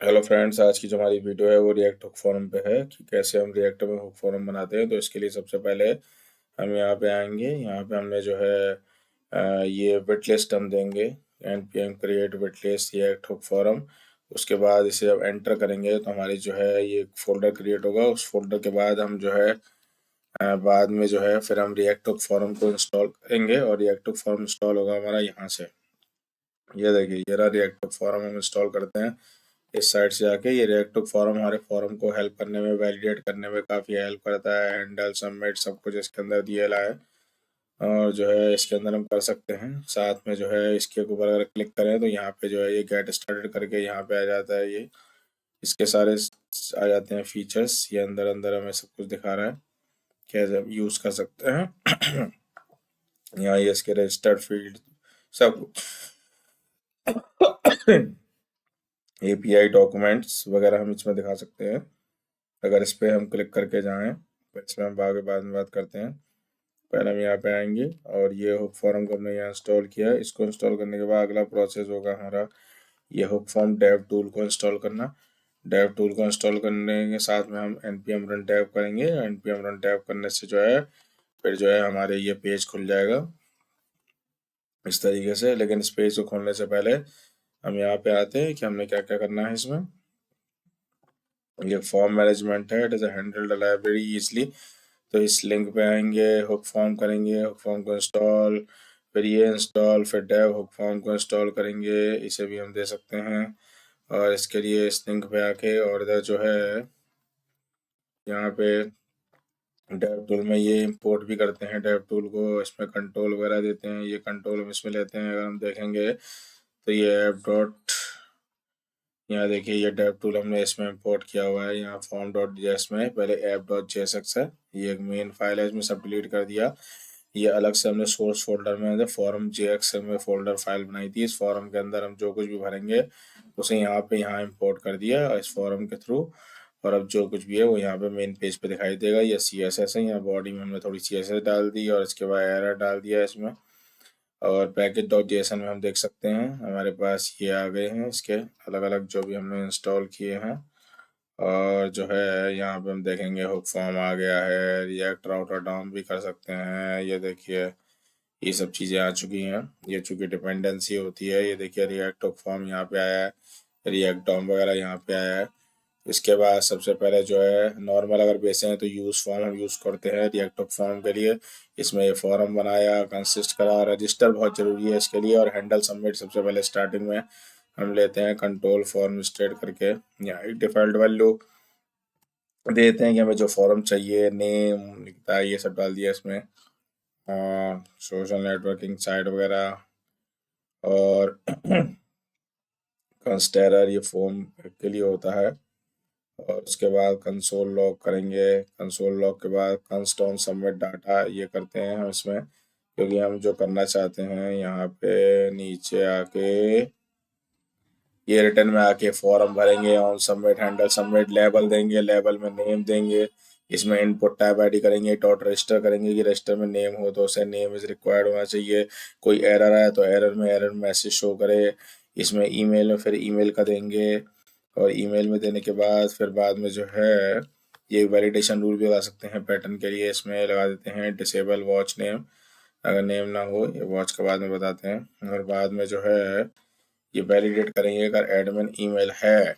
Hello friends, आज की जो हमारी वीडियो है वो रिएक्ट हुक फॉर्म पे है कि कैसे हम रिएक्ट में हुक फॉर्म बनाते हैं। तो इसके लिए सबसे पहले हम यहाँ पे आएंगे। यहाँ पे हमने जो है ये विट लिस्ट हम देंगे npm क्रिएट विट लिस्ट रिएक्ट हुक फॉर्म। उसके बाद इसे जब एंटर करेंगे तो हमारी जो है ये फोल्डर क्रिएट होगा। उस फोल्डर के बाद हम जो है बाद में जो है फिर हम रिएक्ट हुक फॉर्म को इंस्टॉल करेंगे और रिएक्ट हुक फॉर्म इंस्टॉल होगा हमारा यहाँ से। ये देखिए, ये रहा रिएक्ट हुक फॉर्म हम इंस्टॉल करते हैं इस साइट से आके। ये रिएक्ट फॉर्म हमारे फॉर्म को हेल्प करने में, वैलिडेट करने में काफ़ी हेल्प करता है। हैंडल सबमिट सब कुछ इसके अंदर दिया है और जो है इसके अंदर हम कर सकते हैं। साथ में जो है इसके ऊपर अगर क्लिक करें तो यहाँ पे जो है ये गेट स्टार्टेड करके यहाँ पे आ जाता है। ये इसके सारे आ जाते हैं फीचर्स। ये अंदर अंदर हमें सब कुछ दिखा रहा है कैसे हम यूज़ कर सकते हैं। यहाँ ये इसके रजिस्टर्ड फील्ड सब एपीआई डॉक्यूमेंट्स वगैरह हम इसमें दिखा सकते हैं। अगर इस पे हम क्लिक करके जाएं तो इसमें हम आगे बाद में बात करते हैं। पहले हम यहाँ पे आएंगे और ये हुक फॉर्म को हमने यहाँ इंस्टॉल किया। इसको इंस्टॉल करने के बाद अगला प्रोसेस होगा हमारा ये हुक फॉर्म डेव टूल को इंस्टॉल करना। डेव टूल को इंस्टॉल करने के साथ में हम npm रन डेव करेंगे। npm रन डेव करने से जो है फिर जो है हमारे ये पेज खुल जाएगा इस तरीके से। लेकिन इस पेज को खोलने से पहले हम यहाँ पे आते हैं कि हमने क्या क्या करना है इसमें। ये फॉर्म मैनेजमेंट है, it is handled library easily. तो इस लिंक पे आएंगे, हुक फॉर्म करेंगे, हुक फॉर्म को इंस्टॉल, फिर ये इंस्टॉल, फिर डेव हुक फॉर्म को इंस्टॉल करेंगे। इसे भी हम दे सकते हैं। और इसके लिए इस लिंक पे आके और इधर जो है यहाँ पे डेव टूल में ये इंपोर्ट भी करते हैं डेव टूल को। इसमें कंट्रोल वगैरह देते हैं, ये कंट्रोल हम इसमें लेते हैं। अगर हम देखेंगे तो ये ऐप डॉट, यहाँ देखिए ये डेव टूल हमने इसमें इंपोर्ट किया हुआ है। यहाँ फॉर्म डॉट जेएस में पहले ऐप डॉट जेएसएक्स है, ये एक मेन फाइल है, इसमें सब डिलीट कर दिया। ये अलग से हमने सोर्स फोल्डर में फॉर्म जेएक्स में फोल्डर फाइल बनाई थी। इस फॉर्म के अंदर हम जो कुछ भी भरेंगे उसे यहाँ इंपोर्ट कर दिया इस फॉर्म के थ्रू। और अब जो कुछ भी है वो यहाँ पे मेन पेज पे दिखाई देगा। ये CSS है, यहाँ बॉडी में हमने थोड़ी CSS डाल दी और इसके बाद एरर डाल दिया इसमें। और पैकेज डॉट जेसन में हम देख सकते हैं हमारे पास ये आ गए हैं इसके अलग अलग जो भी हमने इंस्टॉल किए हैं। और जो है यहाँ पे हम देखेंगे हुक फॉर्म आ गया है, रिएक्ट राउटर डाउन भी कर सकते हैं। ये देखिए ये सब चीज़ें आ चुकी हैं। ये चूंकि डिपेंडेंसी होती है, ये देखिए रिएक्ट हुक फॉर्म यहाँ पे आया है, रिएक्ट डॉम वगैरह यहाँ पे आया है। इसके बाद सबसे पहले जो है नॉर्मल अगर बेसे हैं तो यूज़ फॉर्म हम यूज़ करते हैं रिएक्ट हुक फॉर्म के लिए। इसमें ये फॉर्म बनाया, कंसिस्ट करा, रजिस्टर बहुत ज़रूरी है इसके लिए। और हैंडल सबमिट सबसे पहले स्टार्टिंग में हम लेते हैं कंट्रोल फॉर्म स्टेट करके। यहाँ एक डिफ़ॉल्ट वैल्यू देते हैं कि हमें जो फॉर्म चाहिए, नेम लिखता है, ये सब डाल दिया इसमें। और सोशल नेटवर्किंग साइट वगैरह और कंस्टेरर ये फॉर्म के लिए होता है। और उसके बाद कंसोल लॉग करेंगे। कंसोल लॉग के बाद कंस्ट ऑन सबमिट डाटा ये करते हैं हम इसमें, क्योंकि हम जो करना चाहते हैं यहाँ पे नीचे आके ये रिटर्न में आके फॉर्म भरेंगे। On submit handle submit label देंगे, लेबल में नेम देंगे। इसमें इनपुट टाइप आईडी करेंगे, डॉट रजिस्टर करेंगे कि रजिस्टर में नेम हो तो उसे नेम इज रिक्वायर्ड होना चाहिए। कोई एरर आए तो एरर मैसेज शो करे। इसमें ईमेल में फिर ईमेल का देंगे। और ईमेल में देने के बाद फिर बाद में जो है ये वैलिडेशन रूल भी लगा सकते हैं पैटर्न के लिए। इसमें लगा देते हैं डिसेबल वॉच नेम, अगर नेम ना हो, ये वॉच के बाद में बताते हैं। और बाद में जो है ये वैलिडेट करेंगे अगर एडमिन ईमेल है।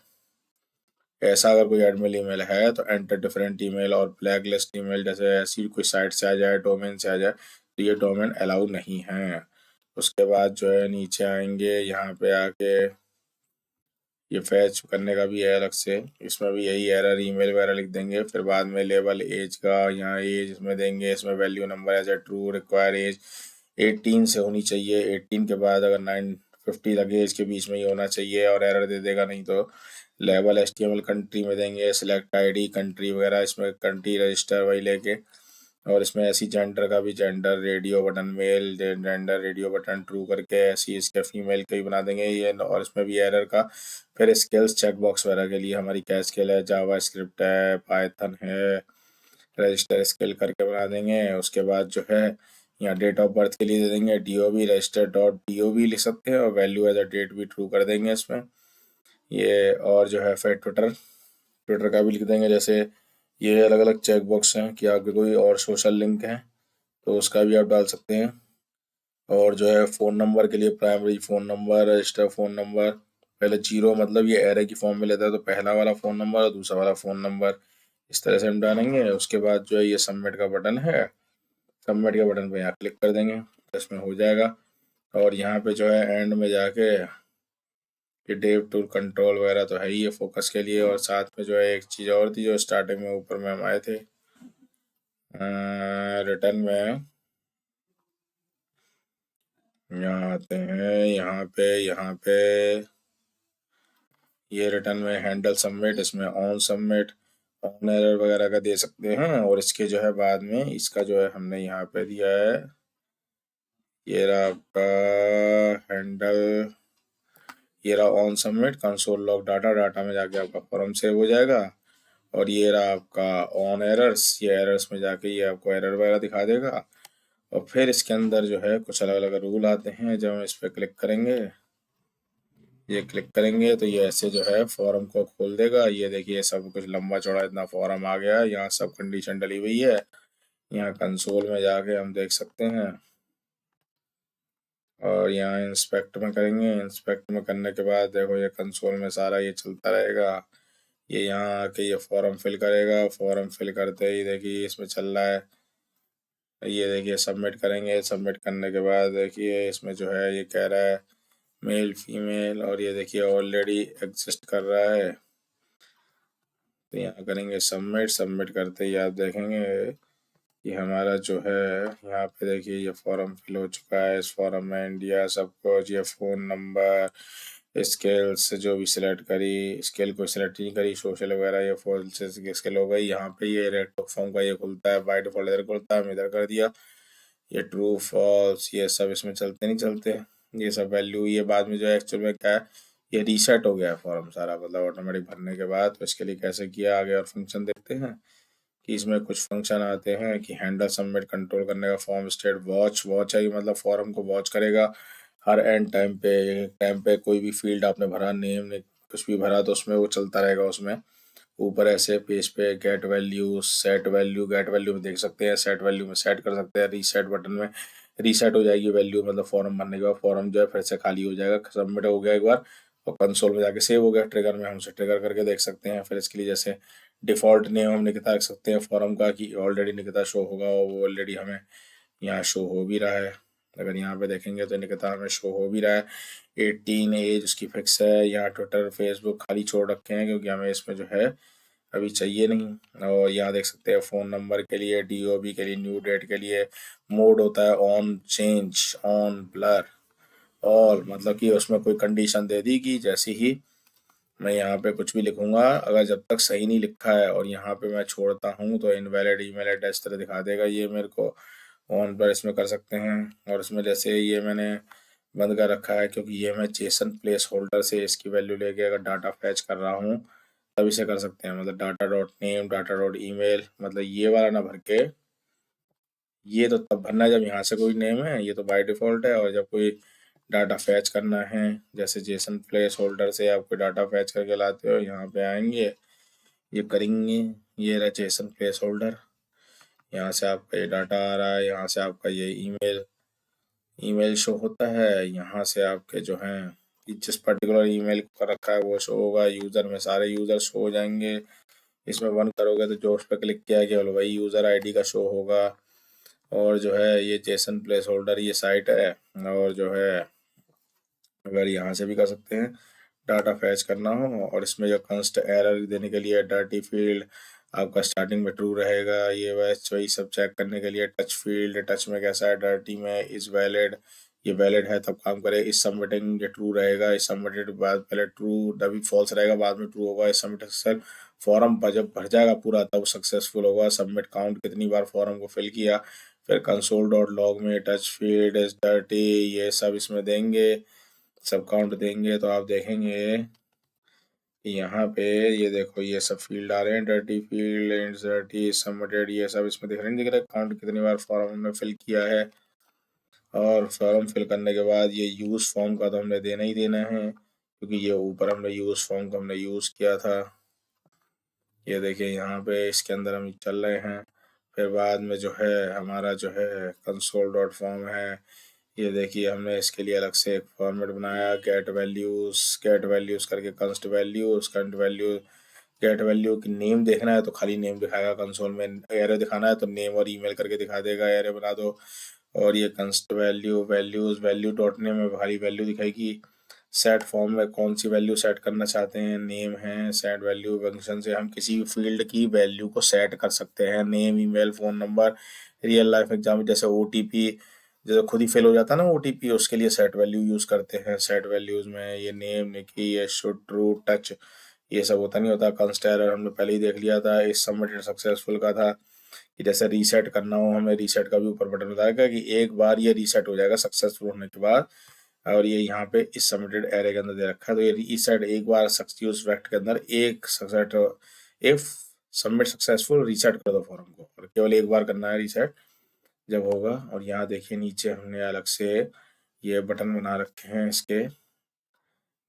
ऐसा अगर कोई एडमिन ईमेल है तो एंटर डिफरेंट ईमेल और ब्लैक लिस्ट ईमेल, जैसे ऐसी कोई साइट से आ जाए, डोमेन से आ जाए तो ये डोमेन अलाउ नहीं है। उसके बाद जो है नीचे आएंगे, यहाँ पे आके ये फैच करने का भी है अलग से। इसमें भी यही एरर ईमेल वगैरह लिख देंगे। फिर बाद में लेवल एज का यहाँ एज इसमें देंगे। इसमें value number as a true, require age 18 से होनी चाहिए। 18 के बाद अगर 950 लगे एज के बीच में ही होना चाहिए और एरर दे देगा नहीं तो। लेवल HTML कंट्री में देंगे, सिलेक्ट आईडी कंट्री वगैरह, इसमें कंट्री रजिस्टर वही लेके। और इसमें ऐसी जेंडर का भी, gender radio button male, gender radio button true करके ऐसी इसके फीमेल के ही बना देंगे ये। और इसमें भी एरर का फिर स्किल्स चेक बॉक्स वगैरह के लिए हमारी क्या स्किल है, जावा स्क्रिप्ट है, पाइथन है, रजिस्टर स्किल करके बना देंगे। उसके बाद जो है यहाँ डेट ऑफ बर्थ के लिए दे देंगे DOB, रजिस्टर डॉट DOB लिख सकते हैं और वैल्यू एज अ डेट भी ट्रू कर देंगे इसमें। ये और जो है फिर ट्विटर, ट्विटर का भी लिख देंगे। जैसे ये अलग अलग चेक बॉक्स हैं कि आपके कोई और सोशल लिंक है तो उसका भी आप डाल सकते हैं। और जो है फ़ोन नंबर के लिए primary phone number, register phone number, पहले जीरो मतलब ये एरे की फॉर्म में लेता है तो पहला वाला फ़ोन नंबर और दूसरा वाला फ़ोन नंबर, इस तरह से हम डालेंगे। उसके बाद जो है ये सबमिट का बटन है, सबमिट के बटन पे यहाँ क्लिक कर देंगे तो इसमें हो जाएगा। और यहाँ पे जो है एंड में जाके ये डेव टूल कंट्रोल वगैरह तो है ही है फोकस के लिए। और साथ में जो है एक चीज़ और थी जो स्टार्टिंग में ऊपर में हम आए थे रिटर्न में, यहाँ आते हैं, यहाँ पे ये रिटर्न में हैंडल सबमिट, इसमें ऑन सबमिट, ऑन एरर वगैरह का दे सकते हैं। और इसके जो है बाद में इसका जो है हमने यहाँ पे दिया है, ये रहा आपका हैंडल, ये रहा on submit console log data, data में जाके आपका फॉर्म सेव हो जाएगा। और ये रहा आपका ऑन एरर्स, ये एरर्स में जाके ये आपको एरर वगैरह दिखा देगा। और फिर इसके अंदर जो है कुछ अलग अलग रूल आते हैं। जब हम इस पर क्लिक करेंगे, ये क्लिक करेंगे तो ये ऐसे जो है फॉर्म को खोल देगा। ये देखिए सब कुछ लंबा चौड़ा इतना फॉर्म आ गया है, यहाँ सब कंडीशन डली हुई है। यहाँ कंसोल में जाके हम देख सकते हैं और यहाँ इंस्पेक्ट में करेंगे। इंस्पेक्ट में करने के बाद देखो ये कंसोल में सारा ये चलता रहेगा। ये यहाँ आके ये फॉर्म फिल करेगा, फॉर्म फिल करते ही देखिए इसमें चल रहा है। ये देखिए सबमिट करेंगे, सबमिट करने के बाद देखिए इसमें जो है ये कह रहा है मेल फीमेल, और ये देखिए ऑलरेडी एग्जिस्ट कर रहा है। तो यहाँ करेंगे सबमिट, सबमिट करते ही आप देखेंगे कि हमारा जो है यहाँ पे देखिए ये फॉर्म फिल हो चुका है। इस फॉर्म में इंडिया सब कुछ, ये फ़ोन नंबर, स्केल्स जो भी सिलेक्ट करी, स्केल को सिलेक्ट नहीं करी, सोशल वगैरह ये फॉल से स्केल हो गई। यहाँ पे ये रेड फॉर्म का ये खुलता है, बाय डिफॉल्ट इधर खुलता है, हम इधर कर दिया। ये ट्रू फॉल्स ये सब इसमें चलते नहीं चलते, ये सब वैल्यू ये बाद में जो है एक्चुअल में क्या है, ये रीसेट हो गया है फॉर्म सारा, मतलब ऑटोमेटिक भरने के बाद। तो इसके लिए कैसे किया आगे और फंक्शन देखते हैं कि इसमें कुछ फंक्शन आते हैं कि हैंडल सबमिट कंट्रोल करने का, फॉर्म स्टेट वॉच, वॉच है कि मतलब फॉर्म को वॉच करेगा हर एंड टाइम पे कोई भी फील्ड आपने भरा, नेम ने कुछ भी भरा तो उसमें वो चलता रहेगा। उसमें ऊपर ऐसे पेज पे get value, set value, get value में देख सकते हैं, सेट वैल्यू में सेट कर सकते हैं, रीसेट बटन में रीसेट हो जाएगी वैल्यू, मतलब फॉर्म भरने के बाद फॉर्म जो है फिर से खाली हो जाएगा, सबमिट हो गया एक बार और कंसोल में जाके सेव हो गया। ट्रिगर में हम उसे ट्रिगर करके देख सकते हैं। फिर इसके लिए जैसे डिफ़ॉल्ट नेम हम निकिता रख सकते हैं फॉर्म का कि ऑलरेडी निकिता शो होगा और वो ऑलरेडी हमें यहाँ शो हो भी रहा है। अगर यहाँ पे देखेंगे तो निकिता हमें शो हो भी रहा है। 18 एज उसकी फिक्स है। यहाँ ट्विटर फेसबुक खाली छोड़ रखे हैं क्योंकि हमें इसमें जो है अभी चाहिए नहीं। और यहाँ देख सकते हैं फ़ोन नंबर के लिए, डीओबी के लिए, न्यू डेट के लिए मोड होता है on, change, on, blur, all, मतलब कि उसमें कोई कंडीशन दे दी कि जैसे ही मैं यहाँ पे कुछ भी लिखूंगा अगर जब तक सही नहीं लिखा है और यहाँ पे मैं छोड़ता हूँ तो इनवैलिड ईमेल एड्रेस तरह दिखा देगा। ये मेरे को ऑन पर इसमें कर सकते हैं। और इसमें जैसे ये मैंने बंद कर रखा है क्योंकि ये मैं जेसन प्लेस होल्डर से इसकी वैल्यू लेके अगर डाटा फैच कर रहा हूँ तब इसे कर सकते हैं, मतलब data dot name, data dot email, मतलब ये वाला ना भर के ये तो तब भरना है जब यहाँ से कोई नेम है, ये तो बाय डिफ़ॉल्ट है। और जब कोई डाटा फैच करना है जैसे जेसन प्लेस होल्डर से आप कोई डाटा फैच करके लाते हो, यहाँ पे आएंगे, ये करेंगे, ये रहा जेसन प्लेस होल्डर, यहाँ से आपका ये डाटा आ रहा है, यहाँ से आपका ये ईमेल ईमेल शो होता है, यहाँ से आपके जो हैं कि जिस पर्टिकुलर ईमेल का रखा है वो शो होगा। यूज़र में सारे यूज़र शो हो जाएंगे। इसमें वन करोगे तो जो उस पर क्लिक किया केवल वही यूज़र आईडी का शो होगा। और जो है ये जेसन प्लेस होल्डर ये साइट है। और जो है अगर यहाँ से भी कर सकते हैं डाटा फैच करना हो। और इसमें जो कंस्ट एरर देने के लिए डर्टी फील्ड आपका स्टार्टिंग में ट्रू रहेगा, ये वही सब चेक करने के लिए टच फील्ड, टच में कैसा है, डर्टी में इज वैलिड, ये वैलिड है तब काम करे। इस सबमिटिंग ये ट्रू रहेगा, इस सबमिटेड बाद पहले ट्रू तभी फॉल्स रहेगा बाद में ट्रू होगा। इस सबमिट सक्सेस फॉर्म पर जब भर जाएगा पूरा तब सक्सेसफुल होगा। सबमिट काउंट कितनी बार फॉर्म को फिल किया, फिर कंसोल डॉट लॉग में टच फील्ड इज डर्टी ये सब इसमें देंगे, सब काउंट देंगे तो आप देखेंगे कि यहाँ पे ये देखो ये सब फील्ड आ रहे हैं, डर्टी फील्ड, डर्टी सबमिटेड, ये सब इसमें दिख रहे हैं, दिख रहा है काउंट कितनी बार फॉर्म हमने फिल किया है। और फॉर्म फिल करने के बाद ये यूज़ फॉर्म का तो हमने देना ही देना है क्योंकि ये ऊपर हमने यूज फॉर्म को हमने यूज़ किया था। ये देखिए यहाँ पे इसके अंदर हम चल रहे हैं। फिर बाद में जो है हमारा जो है कंसोल डॉट फॉर्म है। ये देखिए हमने इसके लिए अलग से एक फॉर्मेट बनाया, गेट वैल्यूज़ करके कंस्ट वैल्यू गेट वैल्यू की नेम देखना है तो खाली नेम दिखाएगा कंसोल में, एरे दिखाना है तो नेम और ईमेल करके दिखा देगा, एरे बना दो। और ये कंस्ट वैल्यू डॉट नेम में खाली वैल्यू दिखाएगी। सेट फॉर्म में कौन सी वैल्यू सेट करना चाहते हैं, नेम है। सेट वैल्यू फंक्शन से हम किसी भी फील्ड की वैल्यू को सेट कर सकते हैं, name, email, phone number. Real life example जैसे ओटीपी, जैसे खुद ही फेल हो जाता है ना ओटीपी, उसके लिए सेट वैल्यू यूज़ करते हैं। सेट वैल्यूज़ में ये नेम, निकी, ये शुड, ट्रू, टच, ये सब होता नहीं होता। कंस्ट एरर हमने पहले ही देख लिया था, इस सबमिटेड सक्सेसफुल का था कि जैसे रीसेट करना हो हमें, रीसेट का भी ऊपर बटन बताएगा कि एक बार ये रीसेट हो जाएगा सक्सेसफुल होने के बाद। और ये यहाँ पे इस सबमिटेड एरे के अंदर दे रखा है, तो ये रीसेट एक बार यूज फैक्ट के अंदर एक सक्सेट, इफ सबमिट सक्सेसफुल रीसेट कर दो फॉर्म को, और केवल एक बार करना है रीसेट जब होगा। और यहाँ देखिए नीचे हमने अलग से ये बटन बना रखे हैं इसके,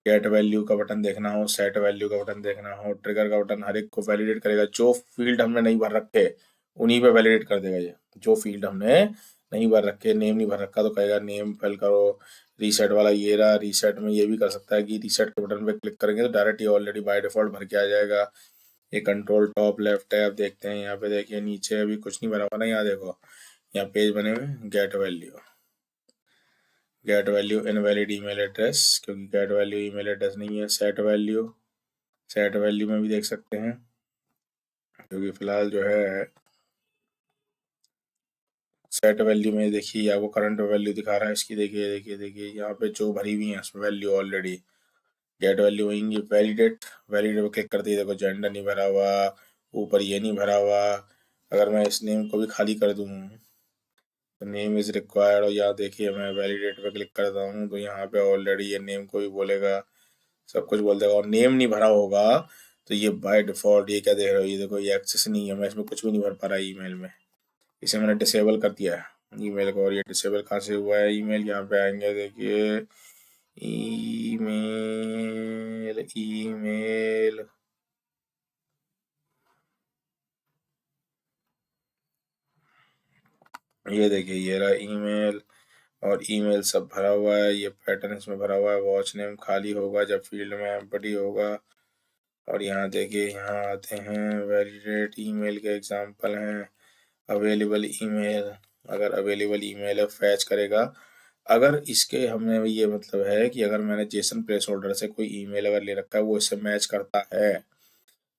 गेट वैल्यू का बटन देखना हो, सेट वैल्यू का बटन देखना हो, ट्रिगर का बटन, हर एक को वैलिडेट करेगा। जो फील्ड हमने नहीं भर रखे उन्हीं पे वैलिडेट कर देगा ये। जो फील्ड हमने नहीं भर रखे, नेम नहीं भर रखा तो कहेगा नेम फिल करो। रीसेट वाला ये रहा, रीसेट में ये भी कर सकता है कि रीसेट के बटन पे क्लिक करेंगे तो डायरेक्ट ये ऑलरेडी बाय डिफॉल्ट भर के आ जाएगा। ये कंट्रोल टॉप लेफ्ट है। अब देखते हैं यहाँ पे, देखिए नीचे अभी कुछ नहीं भरा हुआ ना, यहाँ देखो यहाँ पेज बने हुए, get value invalid email address, क्योंकि गेट वैल्यू ईमेल एड्रेस नहीं है। सेट वैल्यू में भी देख सकते हैं, क्योंकि फिलहाल जो है सेट वैल्यू में देखिए आपको करंट वैल्यू दिखा रहा है इसकी। देखिए यहाँ पे जो भरी हुई है उसमें वैल्यू ऑलरेडी। गेट वैल्यू वही वैलिडेट पे क्लिक करते ही देखो जेंडर नहीं भरा हुआ, ऊपर ये नहीं भरा हुआ। अगर मैं इस नेम को भी खाली कर दूँ तो नेम इज रिक्वायर्ड, और यहाँ देखिए मैं वैलिडेट पे क्लिक करता हूँ तो यहाँ पे ऑलरेडी ये नेम को भी बोलेगा, सब कुछ बोल देगा। और नेम नहीं भरा होगा तो ये बाय डिफॉल्ट, ये क्या देख रहे हो, ये देखो ये एक्सेस नहीं है, मैं इसमें कुछ भी नहीं भर पा रहा ईमेल में, इसे मैंने डिसेबल कर दिया है ईमेल को। और ये डिसेबल कहाँ से हुआ है, ईमेल यहाँ पे आएंगे, देखिए ईमेल ईमेल ये देखिए ये रहा ईमेल, और ईमेल सब भरा हुआ है। ये पैटर्न इसमें भरा हुआ है। वॉच नेम खाली होगा जब फील्ड में एम्प्टी होगा। और यहाँ देखिए यहाँ आते हैं वैलिडेट ईमेल के एग्जांपल हैं। अवेलेबल ईमेल, अगर अवेलेबल ईमेल है फैच करेगा। अगर इसके हमें ये मतलब है कि अगर मैंने जेसन प्लेस होल्डर से कोई ईमेल अगर ले रखा है वो इससे मैच करता है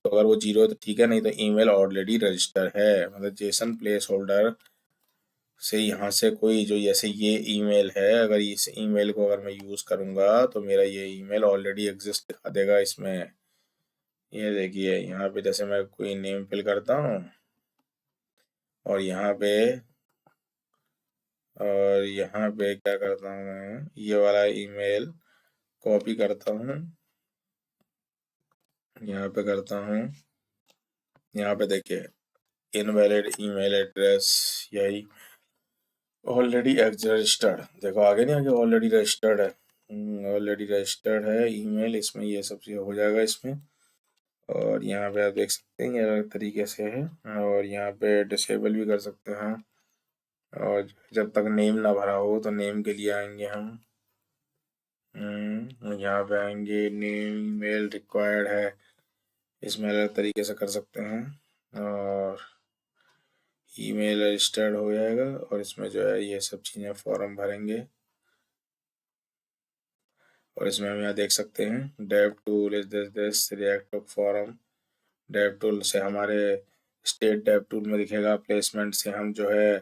तो अगर वो 0 है तो ठीक है, नहीं तो ईमेल ऑलरेडी रजिस्टर है। मतलब जेसन प्लेस होल्डर से यहाँ से कोई जो जैसे ये ईमेल है, अगर इस ईमेल को अगर मैं यूज़ करूँगा तो मेरा ये ईमेल ऑलरेडी एग्जिस्ट दिखा देगा इसमें। ये देखिए यहाँ पे जैसे मैं कोई नेम फिल करता हूँ और यहाँ पे क्या करता हूँ, मैं ये वाला ईमेल कॉपी करता हूँ, यहाँ पे करता हूँ। यहाँ पे देखिए इनवैलिड ईमेल एड्रेस, यही ऑलरेडी रजिस्टर्ड, देखो आगे नहीं, आगे ऑलरेडी रजिस्टर्ड है, ऑलरेडी रजिस्टर्ड है ईमेल, इसमें ये सब चीज़ हो जाएगा इसमें। और यहाँ पे आप देख सकते हैं ये अलग तरीके से है, और यहाँ पे डिसेबल भी कर सकते हैं। और जब तक नेम ना भरा हो तो नेम के लिए आएंगे हम, यहाँ पे आएंगे नेम ईमेल रिक्वायर्ड है, इसमें अलग तरीके से कर सकते हैं। और ईमेल रजिस्टर्ड हो जाएगा और इसमें जो है ये सब चीज़ें फॉर्म भरेंगे। और इसमें हम यहाँ देख सकते हैं dev tool is this React form. Dev tool से हमारे स्टेट डेव टूल में दिखेगा, प्लेसमेंट से हम जो है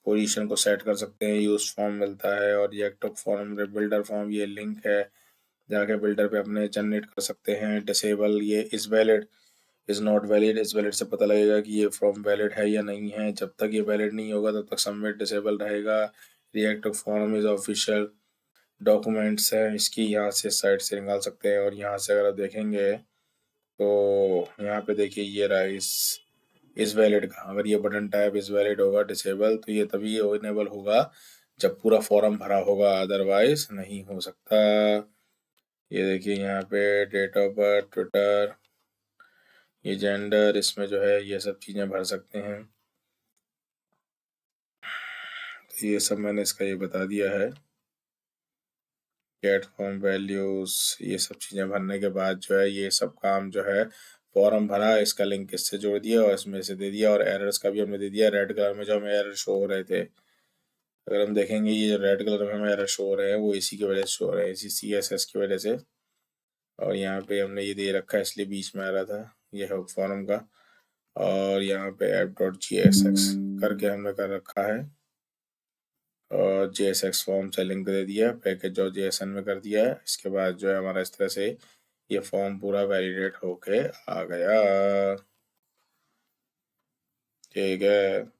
पोजीशन को सेट कर सकते हैं, यूज फॉर्म मिलता है। और रिएक्ट फॉर्म बिल्डर फॉर्म, ये लिंक है, जाके बिल्डर पे अपने जनरेट कर सकते हैं। डिसेबल, ये is valid is not valid, is valid से पता लगेगा कि ये फॉर्म वैलिड है या नहीं है। जब तक ये वैलिड नहीं होगा तब तक सबमिट डिसेबल रहेगा। React form is official documents है, इसकी यहाँ से साइट से निकाल सकते हैं। और यहाँ से अगर आप देखेंगे तो यहाँ पे देखिए ये रहा इस वैलिड का, अगर ये बटन टाइप इस वैलिड होगा डिसेबल तो ये तभी इनेबल होगा जब पूरा फॉर्म भरा होगा, अदरवाइज नहीं हो सकता। ये देखिए यहाँ पे डेट ऑफ बर्थ, ट्विटर, ये जेंडर, इसमें जो है ये सब चीज़ें भर सकते हैं। तो ये सब मैंने इसका ये बता दिया है। गेट फॉर्म वैल्यूज, ये सब चीज़ें भरने के बाद जो है ये सब काम जो है फॉर्म भरा, इसका लिंक इससे जोड़ दिया और इसमें से दे दिया, और एरर्स का भी हमने दे दिया। रेड कलर में जो हमें एरर शो हो रहे थे, अगर हम देखेंगे ये जो रेड कलर में हमें एरर शो हो रहे हैं वो इसी की वजह से शो हो रहे हैं, इसी CSS की वजह से। और यहाँ पे हमने ये दे रखा है इसलिए बीच में आ रहा था, ये है फॉर्म का। और यहाँ पे app.jsx करके हमने कर रखा है, और JSX फॉर्म से लिंक दे दिया, पैकेज और JSON में कर दिया है। इसके बाद जो है हमारा इस तरह से ये फॉर्म पूरा वैलिडेट होके आ गया। ठीक है।